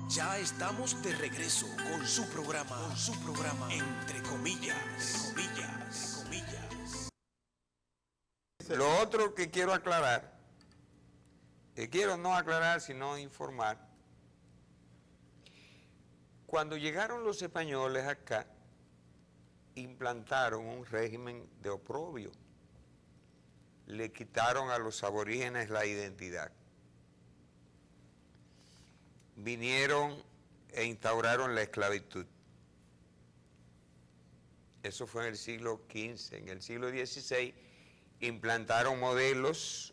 Ya estamos de regreso con su programa, Entre Comillas, Lo otro que quiero aclarar, que quiero no aclarar, sino informar, cuando llegaron los españoles acá, implantaron un régimen de oprobio, le quitaron a los aborígenes la identidad. Vinieron e instauraron la esclavitud. Eso fue en el siglo XV. En el siglo XVI implantaron modelos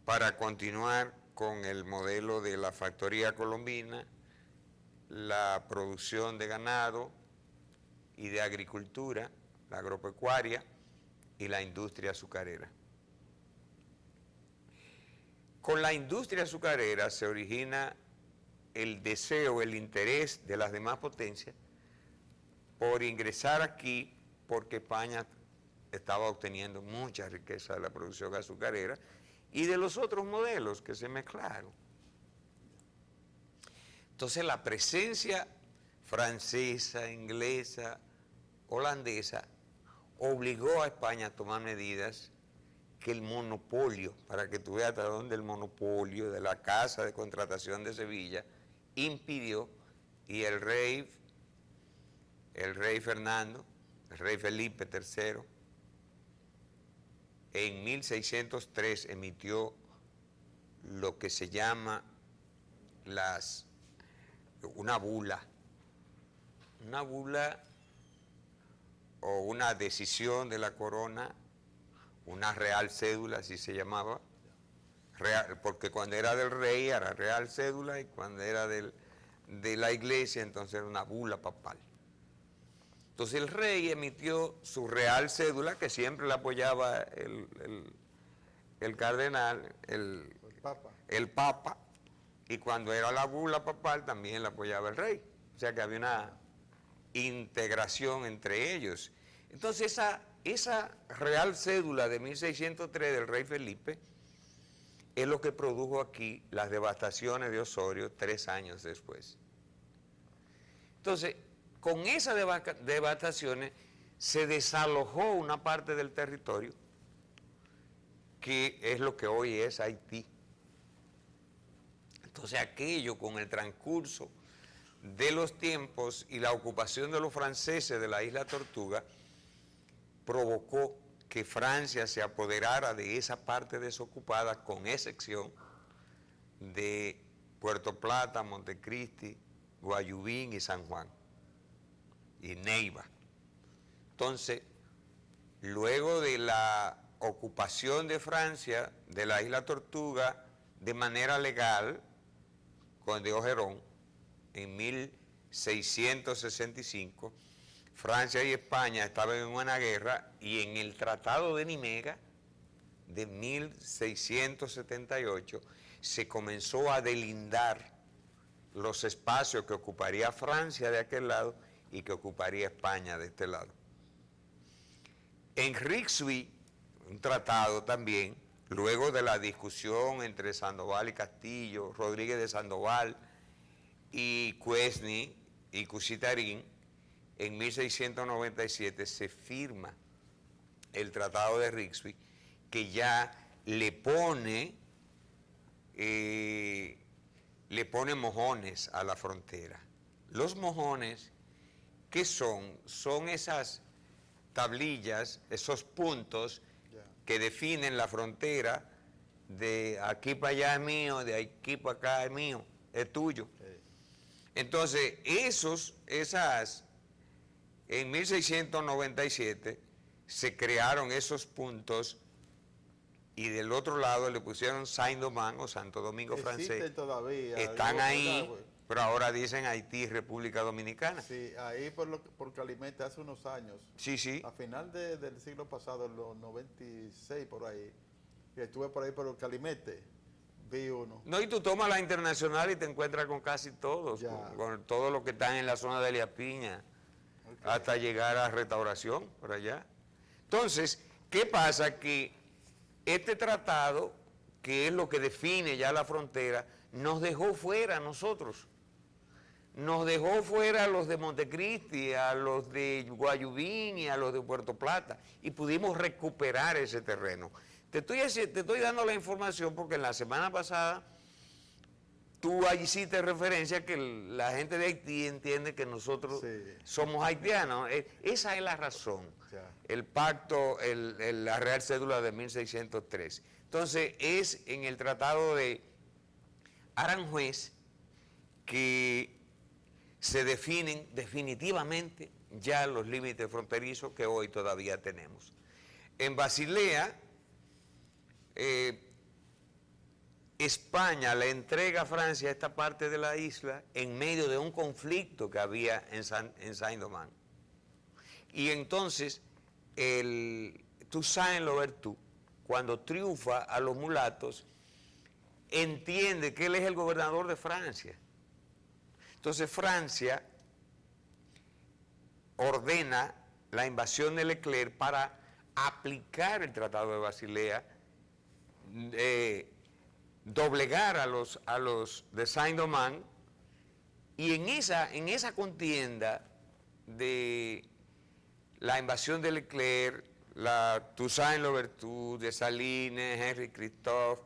para continuar con el modelo de la factoría colombina, la producción de ganado y de agricultura, la agropecuaria y la industria azucarera. Con la industria azucarera se origina el deseo, el interés de las demás potencias por ingresar aquí, porque España estaba obteniendo mucha riqueza de la producción azucarera y de los otros modelos que se mezclaron. Entonces la presencia francesa, inglesa, holandesa obligó a España a tomar medidas que el monopolio, para que tú veas hasta dónde el monopolio de la Casa de Contratación de Sevilla impidió, y el rey Fernando, el rey Felipe III, en 1603 emitió lo que se llama una bula o una decisión de la corona, una real cédula, así se llamaba, porque cuando era del rey era real cédula y cuando era de la iglesia entonces era una bula papal. Entonces el rey emitió su real cédula, que siempre la apoyaba el cardenal, el papa, y cuando era la bula papal también la apoyaba el rey. O sea que había una integración entre ellos. Entonces esa real cédula de 1603 del rey Felipe es lo que produjo aquí las devastaciones de Osorio 3 años después. Entonces, con esas devastaciones se desalojó una parte del territorio que es lo que hoy es Haití. Entonces aquello, con el transcurso de los tiempos y la ocupación de los franceses de la isla Tortuga, provocó que Francia se apoderara de esa parte desocupada, con excepción de Puerto Plata, Montecristi, Guayubín y San Juan, y Neiva. Entonces, luego de la ocupación de Francia de la isla Tortuga de manera legal, con de Ogerón, en 1665, Francia y España estaban en una guerra, y en el Tratado de Nimega de 1678 se comenzó a delindar los espacios que ocuparía Francia de aquel lado y que ocuparía España de este lado. En Rixuy, un tratado también, luego de la discusión entre Sandoval y Castillo, Rodríguez de Sandoval y Cuesny y Cusitarín, en 1697 se firma el Tratado de Rixuy, que ya le pone mojones a la frontera. Los mojones, ¿qué son? Son esas tablillas, esos puntos que definen la frontera de aquí para allá es mío, de aquí para acá es mío, es tuyo. Entonces, en 1697 se crearon esos puntos, y del otro lado le pusieron Saint-Domingue o Santo Domingo francés. Todavía. Están ahí, pero ahora dicen Haití, República Dominicana. Sí, ahí por Calimete hace unos años. Sí, sí. A final del siglo pasado, en los 96 por ahí, que estuve por ahí por Calimete, vi uno. No, y tú tomas la internacional y te encuentras con casi todos, con todos los que están en la zona de Elías Piña, hasta llegar a Restauración, por allá. Entonces, ¿qué pasa? Que este tratado que es lo que define ya la frontera, nos dejó fuera a nosotros. Nos dejó fuera a los de Montecristi, a los de Guayubín y a los de Puerto Plata, y pudimos recuperar ese terreno. Te estoy dando la información porque en la semana pasada tú ahí hiciste referencia a que la gente de Haití entiende que nosotros somos haitianos. Esa es la razón. El pacto, la Real Cédula de 1603. Entonces, es en el Tratado de Aranjuez que se definen definitivamente ya los límites fronterizos que hoy todavía tenemos. En Basilea, España le entrega a Francia esta parte de la isla en medio de un conflicto que había en Saint-Domingue. Y entonces, Toussaint Louverture, cuando triunfa a los mulatos, entiende que él es el gobernador de Francia. Entonces Francia ordena la invasión de Leclerc para aplicar el Tratado de Basilea, doblegar a los de Saint-Domingue, y en esa contienda de la invasión de Leclerc, la Toussaint Louverture, Dessalines, Henri Christophe,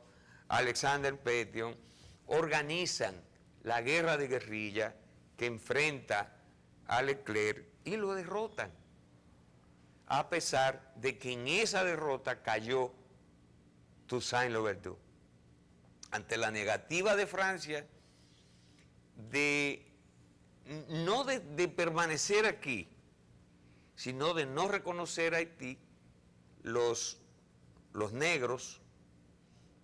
Alexander Pétion, organizan la guerra de guerrilla que enfrenta a Leclerc y lo derrotan, a pesar de que en esa derrota cayó Toussaint Louverture. Ante la negativa de Francia no de permanecer aquí, sino de no reconocer a Haití, los negros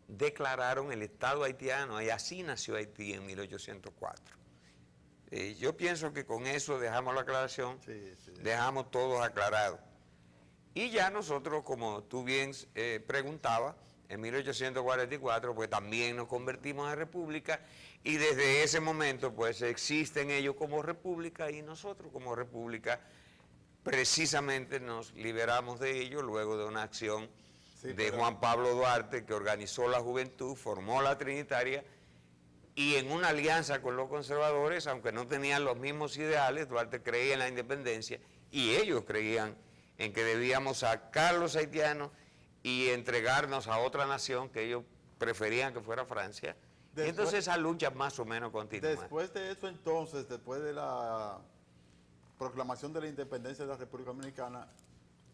declararon el Estado haitiano, y así nació Haití en 1804. Yo pienso que con eso dejamos la aclaración, dejamos todos aclarados. Y ya nosotros, como tú bien preguntabas, en 1844, pues también nos convertimos en república, y desde ese momento, pues existen ellos como república, y nosotros como república, precisamente nos liberamos de ellos luego de una acción de Juan Pablo Duarte, que organizó la juventud, formó la Trinitaria, y en una alianza con los conservadores, aunque no tenían los mismos ideales, Duarte creía en la independencia, y ellos creían en que debíamos sacar a los haitianos y entregarnos a otra nación que ellos preferían que fuera Francia. Y entonces esa lucha más o menos continúa. Después de eso entonces, después de la proclamación de la independencia de la República Dominicana,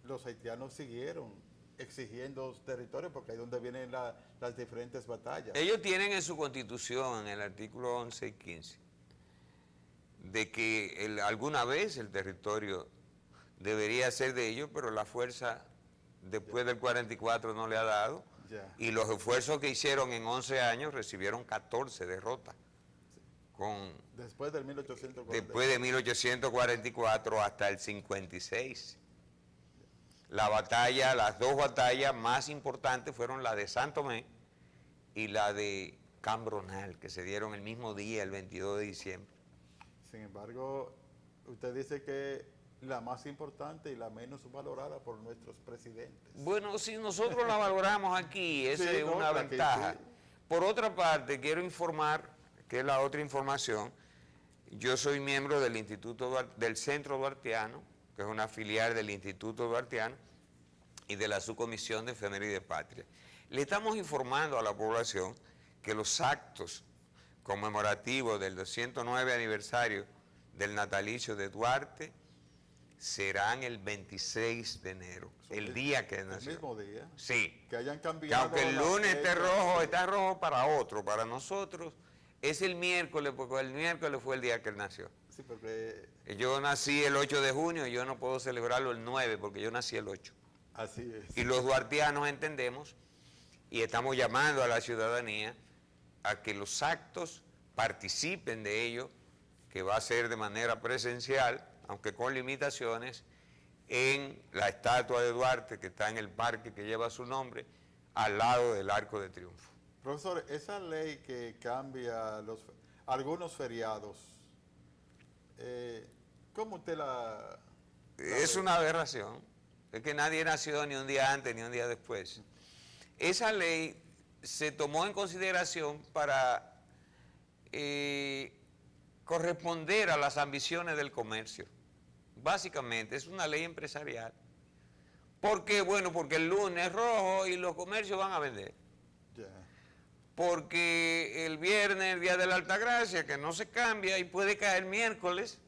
los haitianos siguieron exigiendo territorios, porque ahí es donde vienen las diferentes batallas. Ellos tienen en su constitución, en el artículo 11 y 15, de que alguna vez el territorio debería ser de ellos, pero la fuerza después del 44 no le ha dado, y los esfuerzos que hicieron en 11 años recibieron 14 derrotas. Después del 1844. Después de 1844 hasta el 56. Las dos batallas más importantes fueron la de Santo Tomé y la de Cambronal, que se dieron el mismo día, el 22 de diciembre. Sin embargo, usted dice que la más importante y la menos valorada por nuestros presidentes. Bueno, si nosotros la valoramos aquí, esa es una ventaja. Por otra parte, quiero informar, que es la otra información, yo soy miembro del del Centro Duartiano, que es una filial del Instituto Duartiano, y de la Subcomisión de Efemérides de Patria. Le estamos informando a la población que los actos conmemorativos del 209 aniversario del natalicio de Duarte serán el 26 de enero, el día que nació. ¿El mismo día? Sí. Que hayan cambiado. Que aunque el lunes está rojo para otro, para nosotros es el miércoles, porque el miércoles fue el día que él nació. Sí, porque yo nací el 8 de junio y yo no puedo celebrarlo el 9 porque yo nací el 8. Así es. Y los duartianos entendemos y estamos llamando a la ciudadanía a que los actos participen de ello, que va a ser de manera presencial, aunque con limitaciones, en la estatua de Duarte que está en el parque que lleva su nombre, al lado del Arco de Triunfo. Profesor, esa ley que cambia algunos feriados, ¿cómo usted la Es una aberración, es que nadie nació ni un día antes ni un día después. Esa ley se tomó en consideración para corresponder a las ambiciones del comercio. Básicamente, es una ley empresarial. ¿Por qué? Bueno, porque el lunes es rojo y los comercios van a vender. Ya. Porque el viernes, el día de la Altagracia, que no se cambia y puede caer miércoles,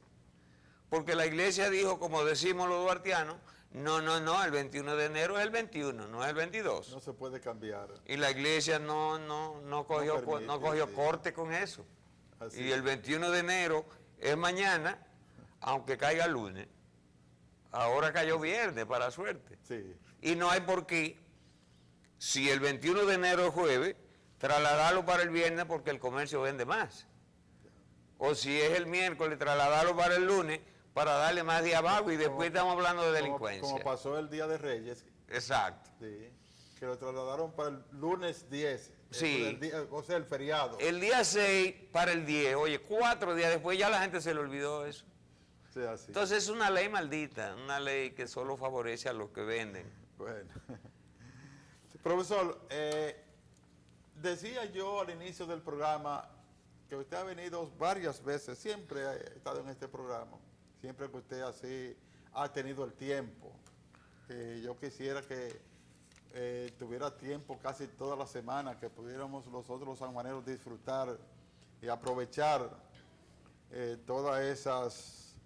porque la iglesia dijo, como decimos los duartianos, no, el 21 de enero es el 21, no es el 22. No se puede cambiar. Y la iglesia no cogió Sí. corte con eso. Así Y el 21 de enero es mañana, aunque caiga lunes. Ahora cayó viernes, para suerte. Sí. Y no hay por qué, si el 21 de enero es jueves, trasladarlo para el viernes porque el comercio vende más. O si es el miércoles, trasladarlo para el lunes para darle más día abajo y después estamos hablando de delincuencia. Como pasó el Día de Reyes. Exacto. Sí. Que lo trasladaron para el lunes 10. Sí. O sea, el feriado. El día 6 para el 10, oye, 4 días después ya la gente se le olvidó eso. Sí, así. Entonces es una ley maldita, una ley que solo favorece a los que venden. Bueno. Profesor, decía yo al inicio del programa que usted ha venido varias veces, siempre ha estado en este programa, siempre que usted así ha tenido el tiempo. Yo quisiera que tuviera tiempo casi toda la semana, que pudiéramos nosotros los sanjuaneros disfrutar y aprovechar todas esas...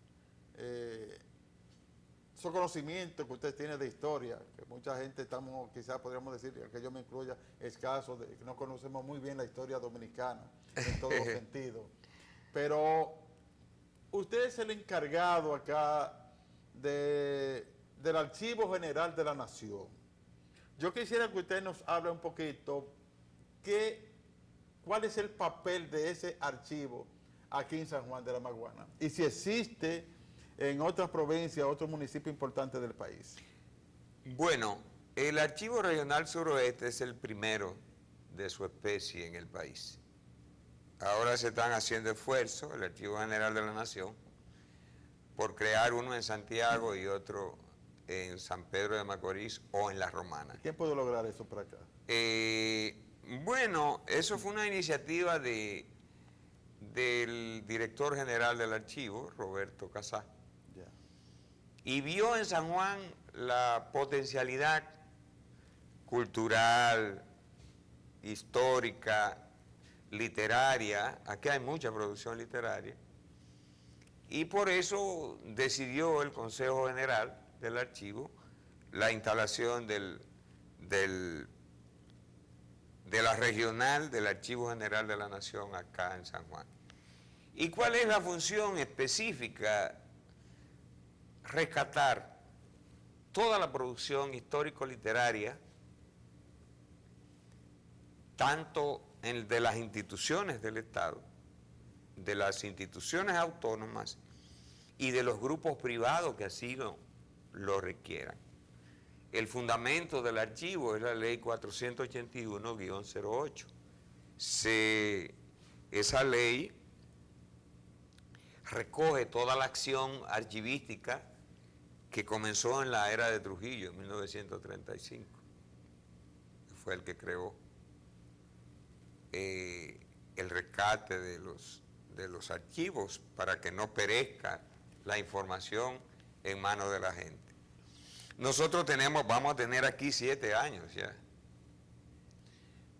esos conocimientos que usted tiene de historia, que mucha gente estamos, quizás podríamos decir, que yo me incluya, escasos, que no conocemos muy bien la historia dominicana en todos los sentidos. Pero usted es el encargado acá del Archivo General de la Nación. Yo quisiera que usted nos hable un poquito cuál es el papel de ese archivo aquí en San Juan de la Maguana y si existe en otras provincias, otros municipios importantes del país. Bueno, el Archivo Regional Suroeste es el primero de su especie en el país. Ahora se están haciendo esfuerzos, el Archivo General de la Nación, por crear uno en Santiago y otro en San Pedro de Macorís o en La Romana. ¿Quién puede lograr eso por acá? Bueno, eso fue una iniciativa del director general del archivo, Roberto Casá, y vio en San Juan la potencialidad cultural, histórica, literaria. Aquí hay mucha producción literaria, y por eso decidió el Consejo General del Archivo la instalación de la regional del Archivo General de la Nación acá en San Juan. ¿Y cuál es la función específica? Rescatar toda la producción histórico-literaria, tanto de las instituciones del Estado, de las instituciones autónomas y de los grupos privados que así lo requieran. El fundamento del archivo es la ley 481-08. Esa ley recoge toda la acción archivística que comenzó en la era de Trujillo, en 1935. Fue el que creó el rescate de los archivos para que no perezca la información en manos de la gente. Nosotros vamos a tener aquí 7 años ya.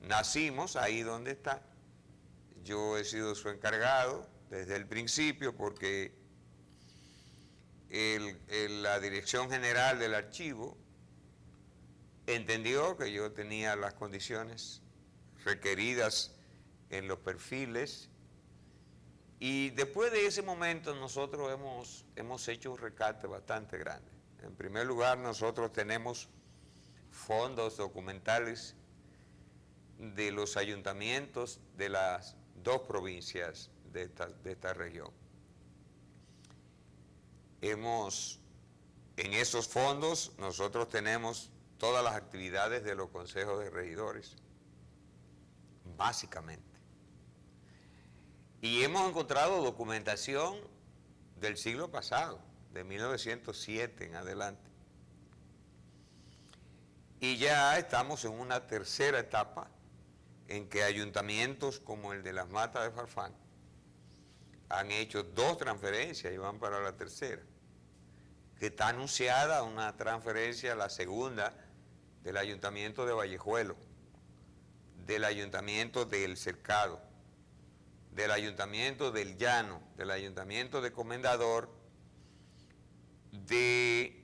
Nacimos ahí donde está. Yo he sido su encargado desde el principio porque la Dirección General del Archivo entendió que yo tenía las condiciones requeridas en los perfiles, y después de ese momento nosotros hemos hecho un rescate bastante grande. En primer lugar, nosotros tenemos fondos documentales de los ayuntamientos de las 2 provincias de esta región. En esos fondos nosotros tenemos todas las actividades de los consejos de regidores, básicamente. Y hemos encontrado documentación del siglo pasado, de 1907 en adelante. Y ya estamos en una tercera etapa en que ayuntamientos como el de Las Matas de Farfán han hecho 2 transferencias y van para la tercera, que está anunciada una transferencia, la segunda, del ayuntamiento de Vallejuelo, del ayuntamiento de El Cercado, del ayuntamiento del Llano, del ayuntamiento de Comendador, del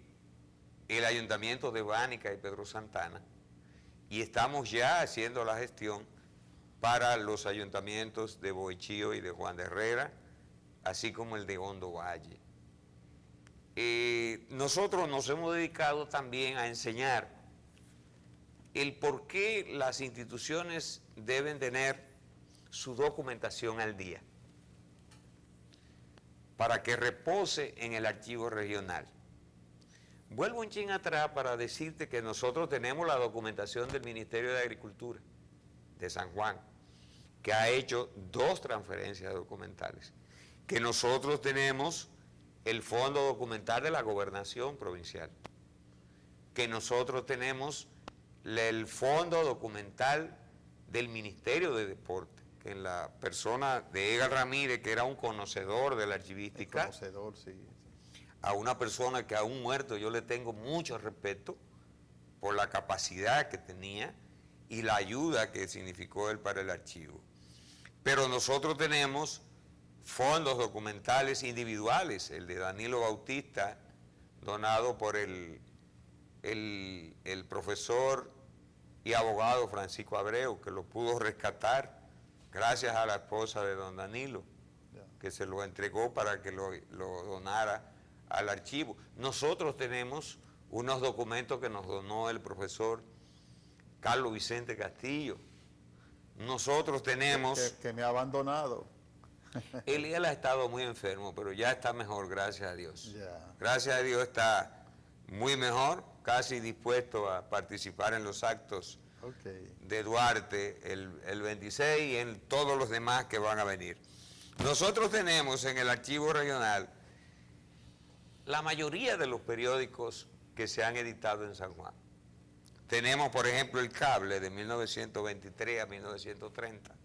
ayuntamiento de Bánica y Pedro Santana, y estamos ya haciendo la gestión para los ayuntamientos de Boichío y de Juan de Herrera, así como el de Hondo Valle. Nosotros nos hemos dedicado también a enseñar el por qué las instituciones deben tener su documentación al día, para que repose en el archivo regional. Vuelvo un chin atrás para decirte que nosotros tenemos la documentación del Ministerio de Agricultura de San Juan, que ha hecho 2 transferencias documentales, que nosotros tenemos el Fondo Documental de la Gobernación Provincial, que nosotros tenemos el Fondo Documental del Ministerio de Deporte, que en la persona de Edgar Ramírez, que era un conocedor de la archivística, Conocedor, sí. a una persona que aún muerto yo le tengo mucho respeto por la capacidad que tenía y la ayuda que significó él para el archivo. Pero nosotros tenemos fondos documentales individuales, el de Danilo Bautista, donado por el profesor y abogado Francisco Abreu, que lo pudo rescatar gracias a la esposa de don Danilo, que se lo entregó para que lo donara al archivo. Nosotros tenemos unos documentos que nos donó el profesor Carlos Vicente Castillo. Nosotros tenemos... Que me ha abandonado. Él ha estado muy enfermo, pero ya está mejor, gracias a Dios. Ya. Gracias a Dios está muy mejor, casi dispuesto a participar en los actos de Duarte el 26 y en todos los demás que van a venir. Nosotros tenemos en el archivo regional la mayoría de los periódicos que se han editado en San Juan. Tenemos, por ejemplo, El Cable de 1923 a 1930.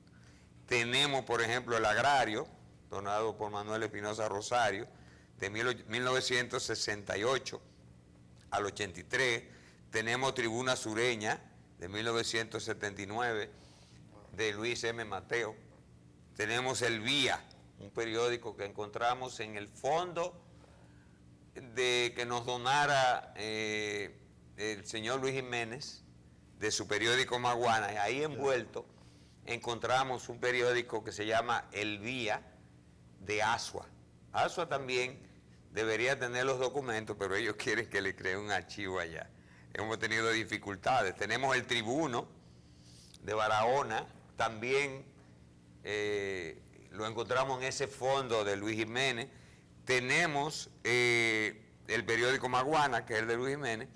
Tenemos, por ejemplo, El Agrario, donado por Manuel Espinosa Rosario, de 1968 al 83. Tenemos Tribuna Sureña, de 1979, de Luis M. Mateo. Tenemos El Vía, un periódico que encontramos en el fondo de que nos donara el señor Luis Jiménez, de su periódico Maguana, y ahí envuelto encontramos un periódico que se llama El Vía de Asua. Asua también debería tener los documentos, pero ellos quieren que le cree un archivo allá. Hemos tenido dificultades. Tenemos El Tribuno de Barahona, también lo encontramos en ese fondo de Luis Jiménez. Tenemos el periódico Maguana, que es el de Luis Jiménez,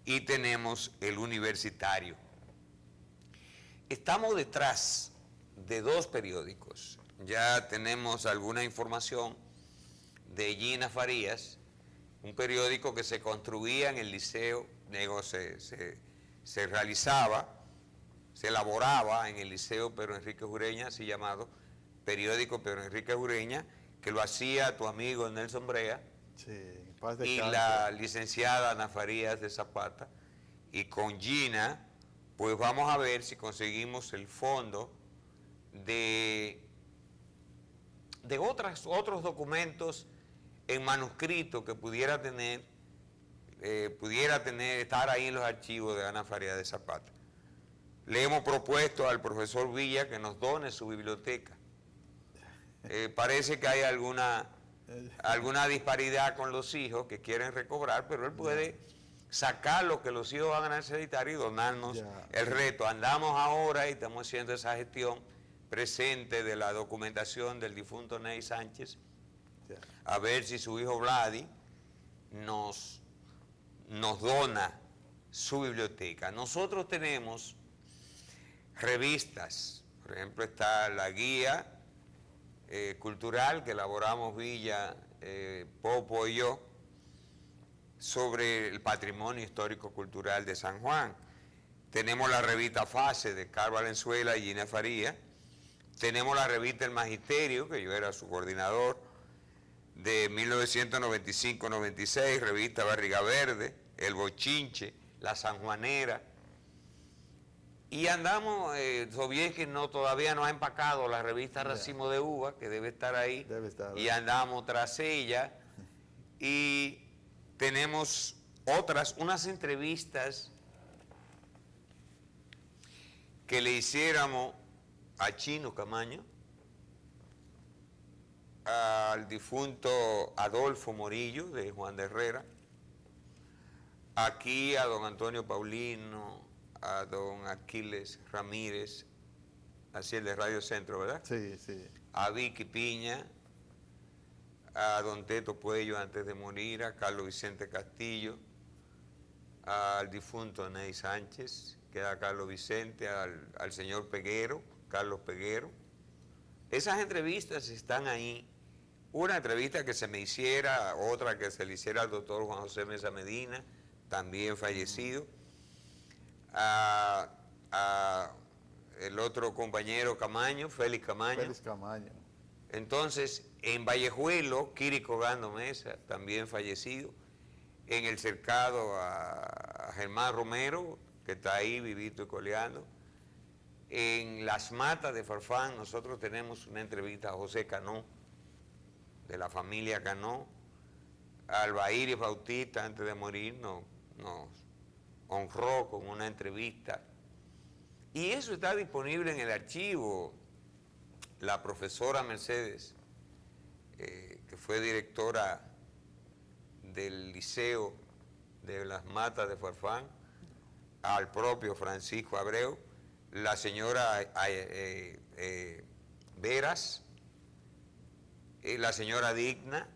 y tenemos El Universitario. Estamos detrás de 2 periódicos. Ya tenemos alguna información de Gina Farías, un periódico que se construía en el liceo, se realizaba, se elaboraba en el liceo Pedro Enrique Ureña, así llamado periódico Pedro Enrique Ureña, que lo hacía tu amigo Nelson Brea, Sí, y la licenciada Ana Farías de Zapata, y con Gina, pues vamos a ver si conseguimos el fondo de otros documentos en manuscrito que pudiera estar ahí en los archivos de Ana Farías de Zapata. Le hemos propuesto al profesor Villa que nos done su biblioteca. Parece que hay alguna disparidad con los hijos que quieren recobrar, pero él puede sacar lo que los hijos van a necesitar y donarnos el resto. Andamos ahora y estamos haciendo esa gestión presente de la documentación del difunto Ney Sánchez, a ver si su hijo Vladi nos dona su biblioteca. Nosotros tenemos revistas, por ejemplo está la guía cultural que elaboramos Villa, Popo y yo, sobre el patrimonio histórico-cultural de San Juan. tenemos la revista Fase de Carl Valenzuela y Gina Faría, tenemos la revista El Magisterio, que yo era su coordinador, de 1995-96, revista Barriga Verde, El Bochinche, La Sanjuanera, y andamos, Sobieski todavía no ha empacado la revista Racimo de Uva, que debe estar ahí, y andamos tras ella, y tenemos unas entrevistas que le hiciéramos a Chino Camaño, al difunto Adolfo Morillo de Juan de Herrera, aquí a don Antonio Paulino, a don Aquiles Ramírez, así el de Radio Centro, ¿verdad? Sí, sí. A Vicky Piña, a don Teto Puello antes de morir, a Carlos Vicente Castillo, al difunto Ney Sánchez, que era Carlos Vicente, al señor Peguero, Carlos Peguero. Esas entrevistas están ahí. Una entrevista que se me hiciera, otra que se le hiciera al doctor Juan José Mesa Medina, también fallecido. El otro compañero Camaño, Félix Camaño. Félix Camaño. Entonces, en Vallejuelo, Quirico Gando Mesa, también fallecido. En el cercado a Germán Romero, que está ahí vivito y coleando. En Las Matas de Farfán, nosotros tenemos una entrevista a José Canó, de la familia Canó. Albaíris Bautista, antes de morir, nos honró con una entrevista. Y eso está disponible en el archivo. La profesora Mercedes, que fue directora del Liceo de Las Matas de Farfán, al propio Francisco Abreu, la señora Veras, la señora Digna.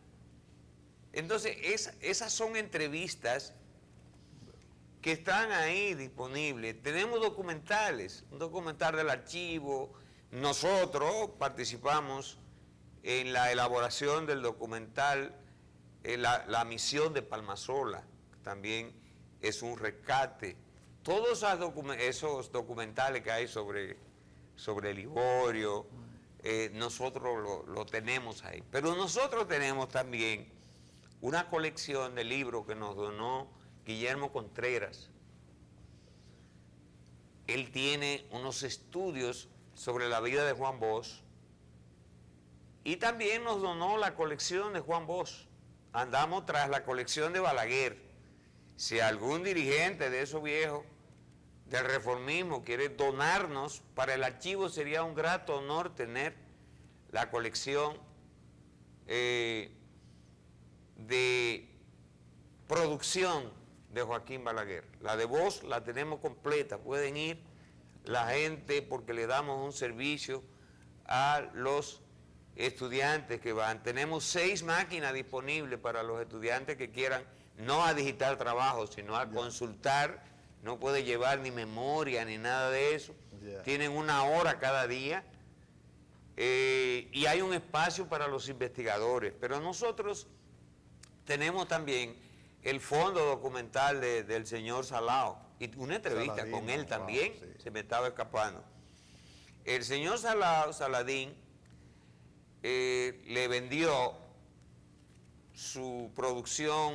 Entonces, esas son entrevistas que están ahí disponibles. Tenemos documentales, un documental del archivo. Nosotros participamos en la elaboración del documental La Misión de Palmasola, que también es un rescate. Todos esos documentales que hay sobre Liborio, nosotros lo tenemos ahí. Pero nosotros tenemos también una colección de libros que nos donó Guillermo Contreras. Él tiene unos estudios sobre la vida de Juan Bosch y también nos donó la colección de Juan Bosch. Andamos tras la colección de Balaguer. Si algún dirigente de esos viejos del reformismo quiere donarnos, para el archivo sería un grato honor tener la colección de producción de Joaquín Balaguer. La de Bosch la tenemos completa, pueden ir la gente porque le damos un servicio a los estudiantes que van. Tenemos 6 máquinas disponibles para los estudiantes que quieran, no a digitar trabajo, sino a consultar. No puede llevar ni memoria ni nada de eso. Tienen 1 hora cada día y hay un espacio para los investigadores. Pero nosotros tenemos también el fondo documental del señor Salao y una entrevista Saladín, con él también, sí. Se me estaba escapando. El señor Saladín le vendió su producción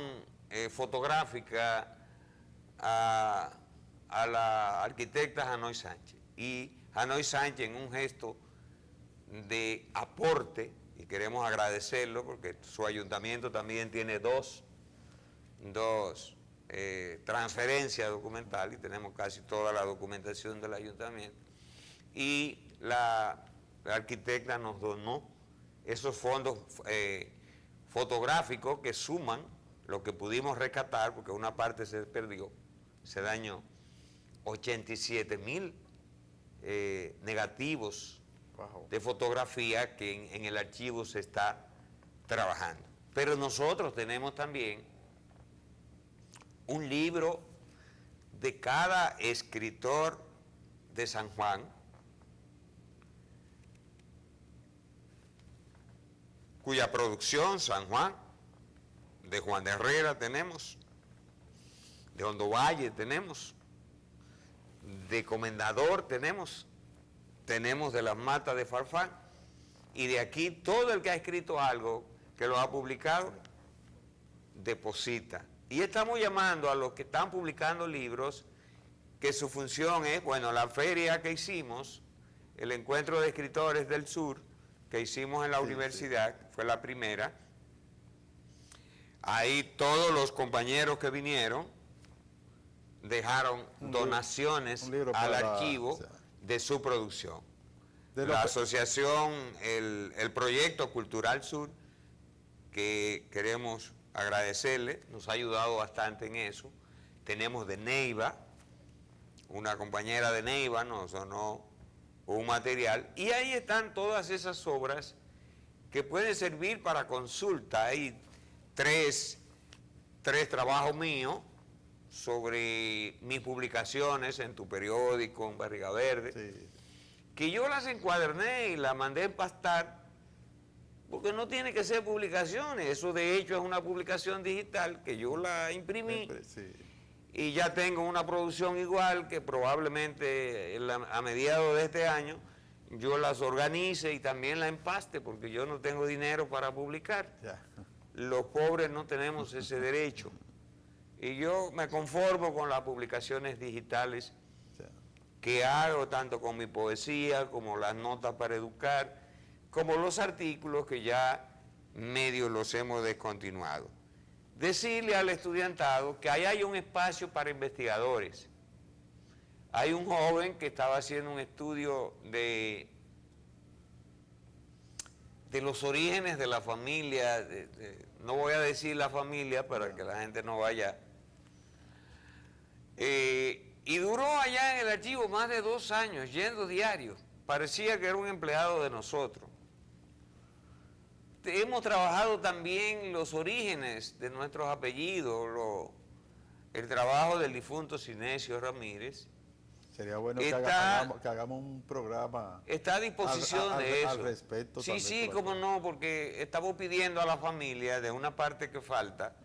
fotográfica a la arquitecta Janoy Sánchez. Y Janoy Sánchez, en un gesto de aporte, y queremos agradecerlo porque su ayuntamiento también tiene dos transferencias documentales y tenemos casi toda la documentación del ayuntamiento. Y la arquitecta nos donó esos fondos fotográficos que suman lo que pudimos rescatar, porque una parte se perdió, se dañó, 87.000 negativos de fotografía que en el archivo se está trabajando. Pero nosotros tenemos también un libro de cada escritor de San Juan, cuya producción San Juan, de Juan de Herrera tenemos, de Hondo Valle tenemos, de Comendador tenemos de las Matas de Farfán, y de aquí todo el que ha escrito algo, que lo ha publicado, deposita. Y estamos llamando a los que están publicando libros, que su función es, bueno, la feria que hicimos, el encuentro de escritores del sur, que hicimos en la universidad, fue la primera. Ahí todos los compañeros que vinieron dejaron donaciones al archivo de su producción. La asociación, el Proyecto Cultural Sur, que queremos agradecerle, nos ha ayudado bastante en eso. Tenemos de Neiva, una compañera de Neiva nos donó un material, y ahí están todas esas obras que pueden servir para consulta. Hay tres trabajos míos sobre mis publicaciones en tu periódico, en Barriga Verde, que yo las encuaderné y las mandé a empastar, porque no tiene que ser publicaciones, eso de hecho es una publicación digital que yo la imprimí, y ya tengo una producción igual que probablemente a mediados de este año yo las organice y también la empaste, porque yo no tengo dinero para publicar. Los pobres no tenemos ese derecho. Y yo me conformo con las publicaciones digitales que hago, tanto con mi poesía, como las notas para educar, como los artículos que ya medio los hemos descontinuado. Decirle al estudiantado que ahí hay un espacio para investigadores. Hay un joven que estaba haciendo un estudio de los orígenes de la familia, no voy a decir la familia para que la gente no vaya. Y duró allá en el archivo más de 2 años, yendo diario. Parecía que era un empleado de nosotros. Hemos trabajado también los orígenes de nuestros apellidos, el trabajo del difunto Sinesio Ramírez. Sería bueno que hagamos un programa. Está a disposición de eso. Al respecto. Sí, cómo no, porque estamos pidiendo a la familia de una parte que falta,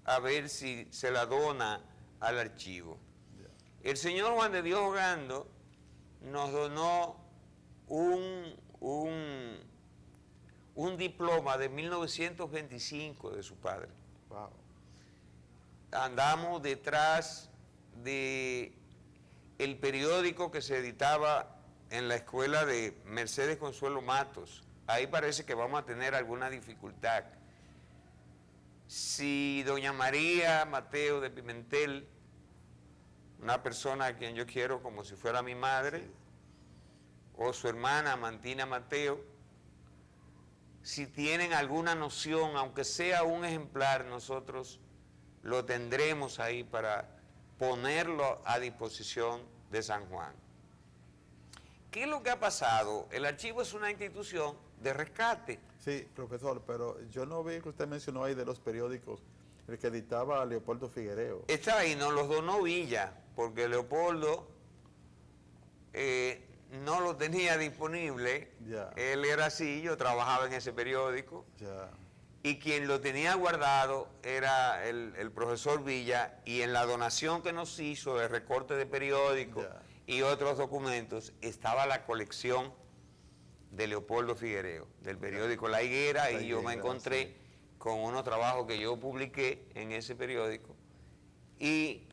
a ver si se la dona al archivo. El señor Juan de Dios Ogando nos donó un diploma de 1925 de su padre. Wow. Andamos detrás de el periódico que se editaba en la escuela de Mercedes Consuelo Matos. Ahí parece que vamos a tener alguna dificultad. Si doña María Mateo de Pimentel, una persona a quien yo quiero como si fuera mi madre, o su hermana Mantina Mateo, si tienen alguna noción, aunque sea un ejemplar, nosotros lo tendremos ahí para ponerlo a disposición de San Juan. ¿Qué es lo que ha pasado? El archivo es una institución de rescate. Sí, profesor, pero yo no vi que usted mencionó ahí de los periódicos, el que editaba Leopoldo Figuereo. Está ahí, nos los donó Villa, porque Leopoldo no lo tenía disponible. Él era así, yo trabajaba en ese periódico. Y quien lo tenía guardado era el profesor Villa, y en la donación que nos hizo de recorte de periódicos y otros documentos estaba la colección de Leopoldo Figuereo, del periódico La Higuera, y yo me encontré con unos trabajos que yo publiqué en ese periódico y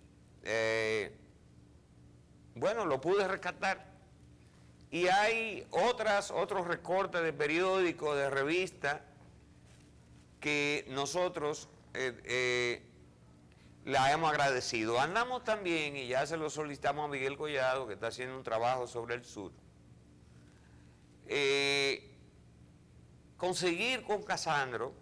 bueno, lo pude rescatar. Y hay otros recortes de periódicos, de revistas, que nosotros la hemos agradecido. Andamos también, y ya se lo solicitamos a Miguel Collado, que está haciendo un trabajo sobre el sur, conseguir con Casandro,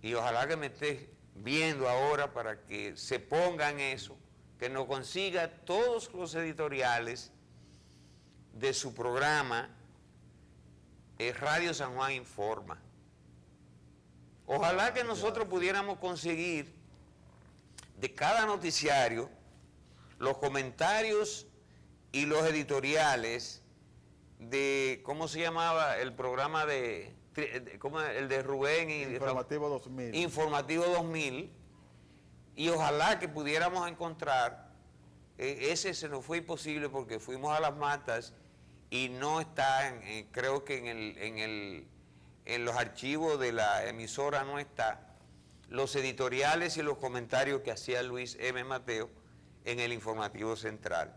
y ojalá que me estés viendo ahora para que se ponga en eso, que nos consiga todos los editoriales de su programa Radio San Juan Informa. Ojalá que nosotros pudiéramos conseguir de cada noticiario los comentarios y los editoriales de, ¿cómo se llamaba? El programa el de Rubén. Informativo 2000. Informativo 2000, y ojalá que pudiéramos encontrar ese se nos fue imposible porque fuimos a Las Matas y no está, creo que en los archivos de la emisora no está, los editoriales y los comentarios que hacía Luis M. Mateo en el informativo central.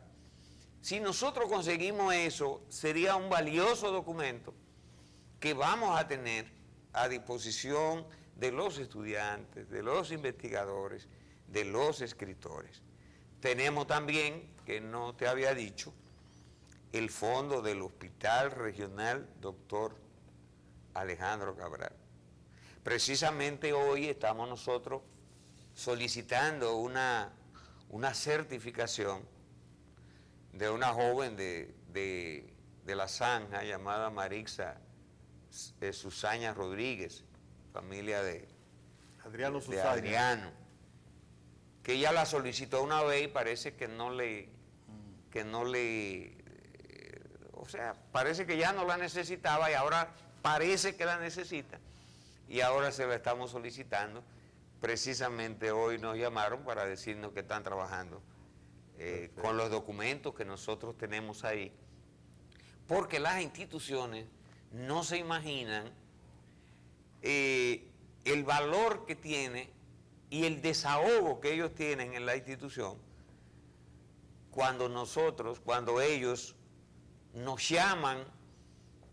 Si nosotros conseguimos eso, sería un valioso documento que vamos a tener a disposición de los estudiantes, de los investigadores, de los escritores. Tenemos también, que no te había dicho, el fondo del Hospital Regional Dr. Alejandro Cabral. Precisamente hoy estamos nosotros solicitando una certificación de una joven de La Zanja llamada Marixa Susaña Rodríguez, familia de Adriano de Susaña. Adriano, que ella la solicitó una vez y parece que no le, o sea, parece que ya no la necesitaba y ahora parece que la necesita y ahora se la estamos solicitando. Precisamente hoy nos llamaron para decirnos que están trabajando con los documentos que nosotros tenemos ahí, porque las instituciones no se imaginan el valor que tiene y el desahogo que ellos tienen en la institución cuando ellos nos llaman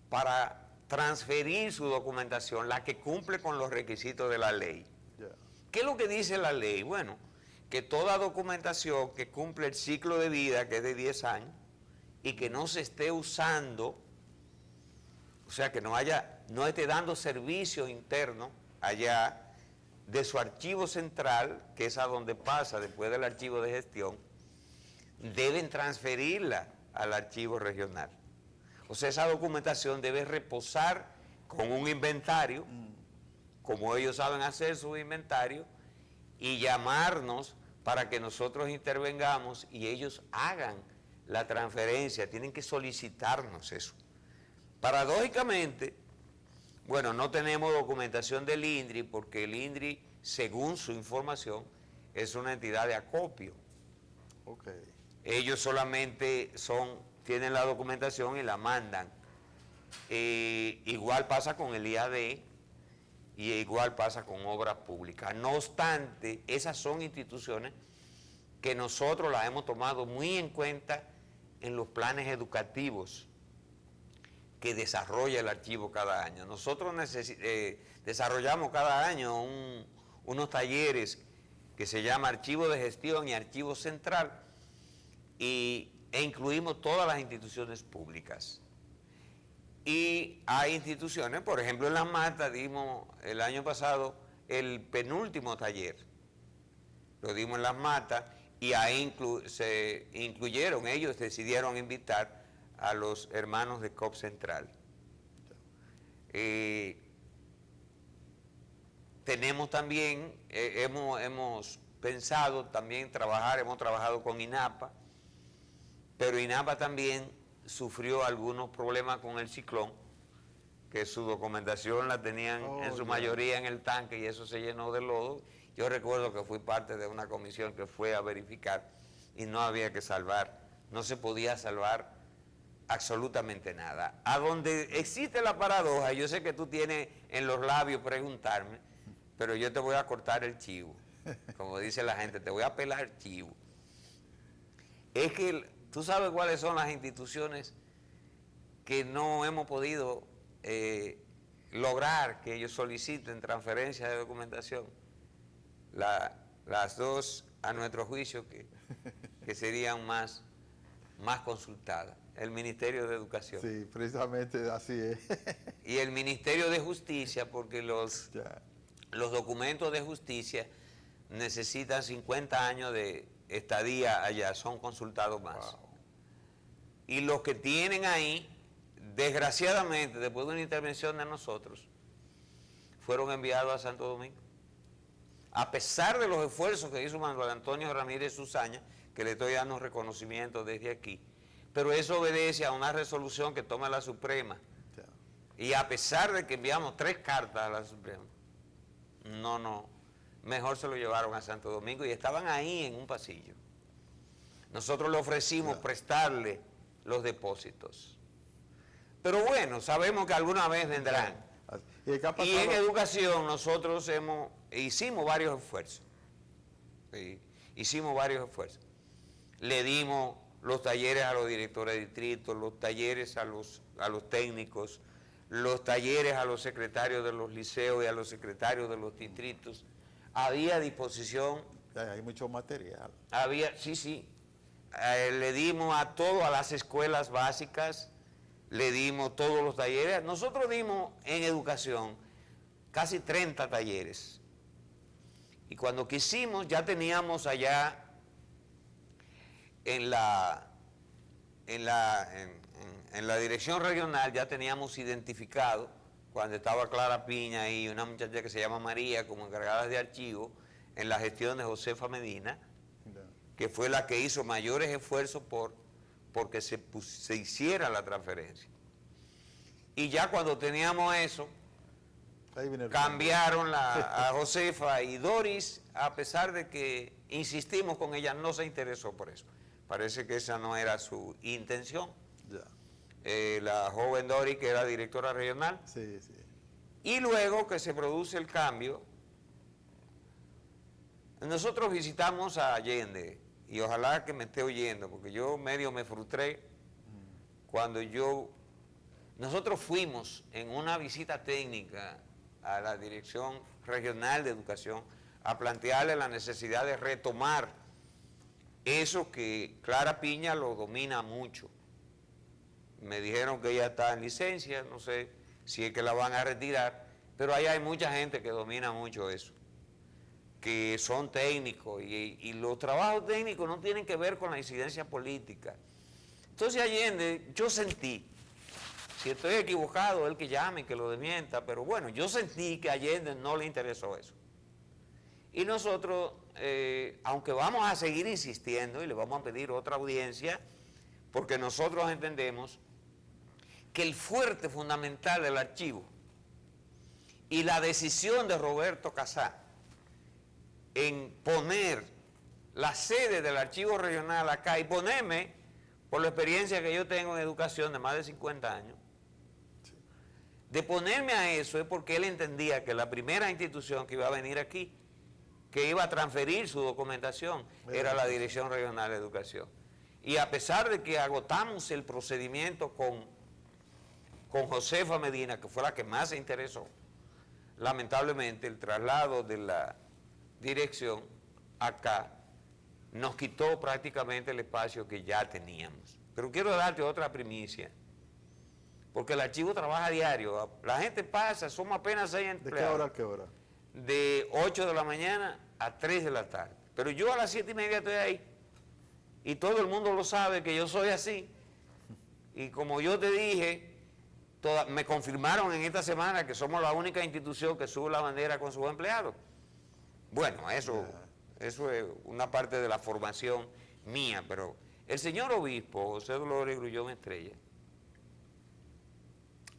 para transferir su documentación, la que cumple con los requisitos de la ley. ¿Qué es lo que dice la ley? Bueno, que toda documentación que cumple el ciclo de vida, que es de 10 años, y que no se esté usando, o sea, que no esté dando servicio interno allá de su archivo central, que es a donde pasa después del archivo de gestión, deben transferirla al archivo regional. O sea, esa documentación debe reposar con un inventario, como ellos saben hacer su inventario, y llamarnos para que nosotros intervengamos y ellos hagan la transferencia. Tienen que solicitarnos eso. Paradójicamente, bueno, no tenemos documentación del INDRI porque el INDRI, según su información, es una entidad de acopio. Okay. Ellos solamente tienen la documentación y la mandan. Igual pasa con el IAD y igual pasa con obras públicas. No obstante, esas son instituciones que nosotros las hemos tomado muy en cuenta en los planes educativos que desarrolla el archivo cada año. Nosotros desarrollamos cada año unos talleres que se llama Archivo de Gestión y Archivo Central e incluimos todas las instituciones públicas. Y hay instituciones, por ejemplo en Las Matas dimos el año pasado el penúltimo taller, lo dimos en Las Matas y ahí se incluyeron, ellos decidieron invitar a los hermanos de COP Central. Tenemos también, hemos pensado también hemos trabajado con INAPA, pero INAPA también sufrió algunos problemas con el ciclón, que su documentación la tenían en su mayoría en el tanque y eso se llenó de lodo. Yo recuerdo que fui parte de una comisión que fue a verificar y no había que salvar, no se podía salvar absolutamente nada. A donde existe la paradoja, yo sé que tú tienes en los labios preguntarme, pero yo te voy a cortar el chivo, como dice la gente, te voy a pelar el chivo. Es que tú sabes cuáles son las instituciones que no hemos podido lograr que ellos soliciten transferencia de documentación. Las dos, a nuestro juicio, que serían más consultadas. El Ministerio de Educación. Sí, precisamente así es. Y el Ministerio de Justicia, porque los documentos de justicia necesitan 50 años de estadía allá, son consultados más. Wow. Y los que tienen ahí, desgraciadamente, después de una intervención de nosotros, fueron enviados a Santo Domingo. A pesar de los esfuerzos que hizo Manuel Antonio Ramírez Susaña, que le estoy dando un reconocimiento desde aquí, pero eso obedece a una resolución que toma la Suprema. Y a pesar de que enviamos 3 cartas a la Suprema, mejor se lo llevaron a Santo Domingo y estaban ahí en un pasillo. Nosotros le ofrecimos Ya. prestarle los depósitos. Pero bueno, sabemos que alguna vez vendrán. ¿Y qué ha Y en pasado? educación nosotros hicimos varios esfuerzos. ¿Sí? Hicimos varios esfuerzos. Le dimos los talleres a los directores de distrito, los talleres a los técnicos, los talleres a los secretarios de los liceos y a los secretarios de los distritos. Había disposición, Hay mucho material. sí. Le dimos a todas las escuelas básicas, le dimos todos los talleres. Nosotros dimos en educación casi 30 talleres. Y cuando quisimos, ya teníamos allá en la dirección regional, ya teníamos identificado, cuando estaba Clara Piña y una muchacha que se llama María como encargada de archivo, en la gestión de Josefa Medina, que fue la que hizo mayores esfuerzos porque se hiciera la transferencia. Y ya cuando teníamos eso, Ahí viene el cambiaron a Josefa, y Doris, a pesar de que insistimos con ella, no se interesó por eso. Parece que esa no era su intención. Ya. La joven Doris, que era directora regional, Sí, sí. y luego que se produce el cambio, nosotros visitamos a Allende, y ojalá que me esté oyendo, porque yo medio me frustré cuando nosotros fuimos en una visita técnica a la Dirección Regional de Educación a plantearle la necesidad de retomar eso que Clara Piña lo domina mucho. Me dijeron que ella está en licencia, no sé si es que la van a retirar, pero ahí hay mucha gente que domina mucho eso, que son técnicos, y los trabajos técnicos no tienen que ver con la incidencia política. Entonces Allende, yo sentí, si estoy equivocado, él que llame, que lo desmienta, pero bueno, yo sentí que a Allende no le interesó eso. Y nosotros, aunque vamos a seguir insistiendo y le vamos a pedir otra audiencia, porque nosotros entendemos que el fuerte fundamental del archivo y la decisión de Roberto Casá en poner la sede del archivo regional acá y ponerme, por la experiencia que yo tengo en educación de más de 50 años, de ponerme a eso es porque él entendía que la primera institución que iba a venir aquí, que iba a transferir su documentación, era la Dirección Regional de Educación. Y a pesar de que agotamos el procedimiento con Josefa Medina, que fue la que más se interesó, lamentablemente el traslado de la dirección acá nos quitó prácticamente el espacio que ya teníamos. Pero quiero darte otra primicia, porque el archivo trabaja diario, la gente pasa, somos apenas 6 empleados. ¿De qué hora a qué hora? De 8 de la mañana a 3 de la tarde. Pero yo a las 7:30 estoy ahí. Y todo el mundo lo sabe que yo soy así. Y como yo te dije, me confirmaron en esta semana que somos la única institución que sube la bandera con sus empleados. Bueno, eso es una parte de la formación mía, pero el señor obispo José Dolores Grullón Estrella,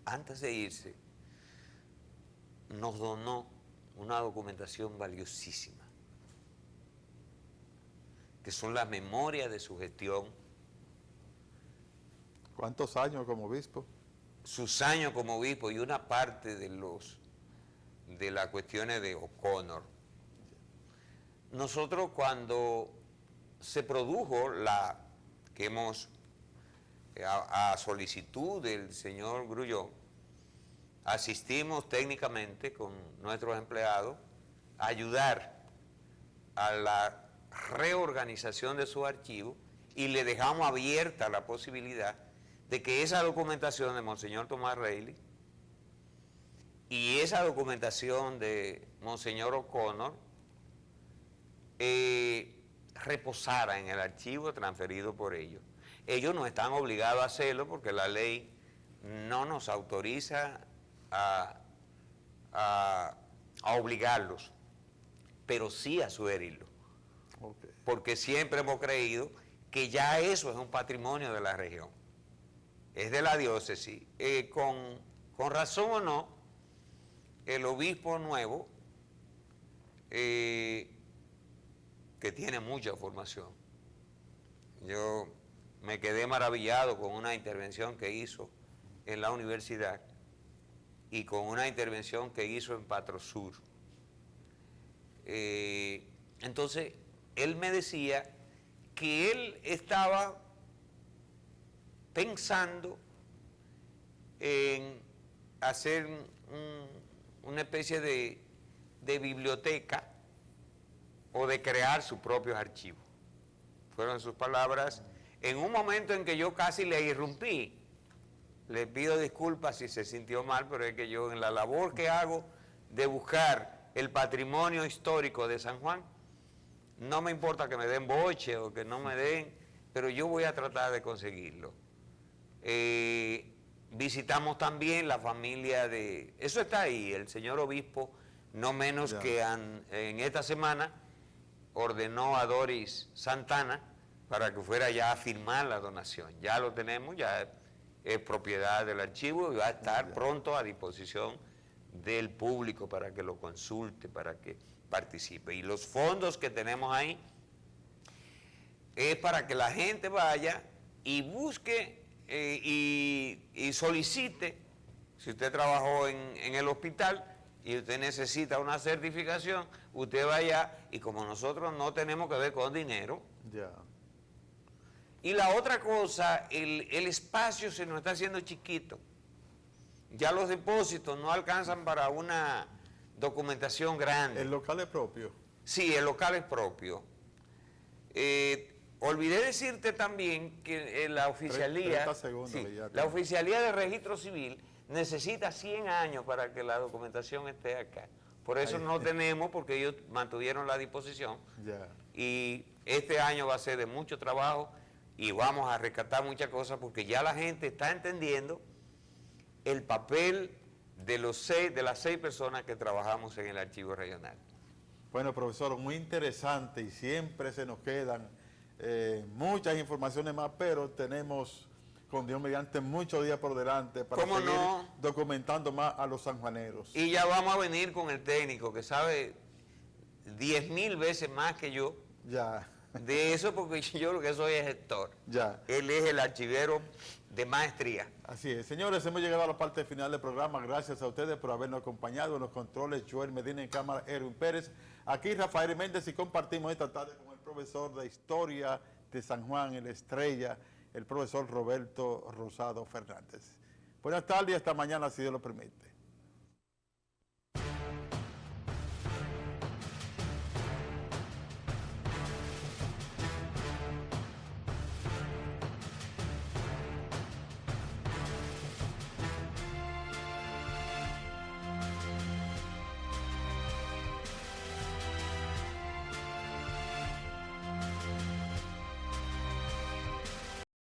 antes de irse, nos donó una documentación valiosísima, que son las memorias de su gestión. ¿Cuántos años como obispo? Sus años como obispo y una parte de las cuestiones de O'Connor. Nosotros cuando se produjo a solicitud del señor Grullón, asistimos técnicamente con nuestros empleados a ayudar a la reorganización de su archivo y le dejamos abierta la posibilidad de que esa documentación de Monseñor Tomás Reilly y esa documentación de Monseñor O'Connor reposara en el archivo transferido por ellos. Ellos no están obligados a hacerlo porque la ley no nos autoriza a obligarlos, pero sí a sugerirlo. Okay. Porque siempre hemos creído que ya eso es un patrimonio de la región, es de la diócesis. Con razón o no, el obispo nuevo, que tiene mucha formación, Yo me quedé maravillado con una intervención que hizo en la universidad y con una intervención que hizo en Patrosur. Entonces, él me decía que él estaba pensando en hacer una especie de biblioteca o de crear sus propios archivos. Fueron sus palabras, en un momento en que yo casi le irrumpí. Le pido disculpas si se sintió mal, pero es que yo en la labor que hago de buscar el patrimonio histórico de San Juan, no me importa que me den boche o que no me den, pero yo voy a tratar de conseguirlo. Visitamos también la familia de... Eso está ahí, el señor obispo, no menos que en esta semana, ordenó a Doris Santana para que fuera ya a firmar la donación. Ya lo tenemos, ya es propiedad del archivo y va a estar pronto a disposición del público para que lo consulte, para que participe. Y los fondos que tenemos ahí es para que la gente vaya y busque y solicite, si usted trabajó en el hospital y usted necesita una certificación, usted vaya, y como nosotros no tenemos que ver con dinero. Y la otra cosa, el espacio se nos está haciendo chiquito. Ya los depósitos no alcanzan para una documentación grande. ¿El local es propio? Sí, el local es propio. Olvidé decirte también que la oficialía, la oficialía de registro civil necesita 100 años para que la documentación esté acá. Por eso no tenemos, porque ellos mantuvieron la disposición. Y este año va a ser de mucho trabajo y vamos a rescatar muchas cosas porque ya la gente está entendiendo el papel de las 6 personas que trabajamos en el archivo regional. Bueno, profesor, muy interesante y siempre se nos quedan muchas informaciones más, pero tenemos, con Dios mediante, muchos días por delante para seguir documentando más a los sanjuaneros. Y ya vamos a venir con el técnico que sabe 10.000 veces más que yo. De eso, porque yo lo que soy es gestor. Él es el archivero de maestría. Así es. Señores, hemos llegado a la parte final del programa. Gracias a ustedes por habernos acompañado. En los controles, Joel Medina, en cámara, Erwin Pérez. Aquí Rafael Méndez, y compartimos esta tarde con el profesor de Historia de San Juan, el Estrella, el profesor Roberto Rosado Fernández. Buenas tardes y hasta mañana, si Dios lo permite.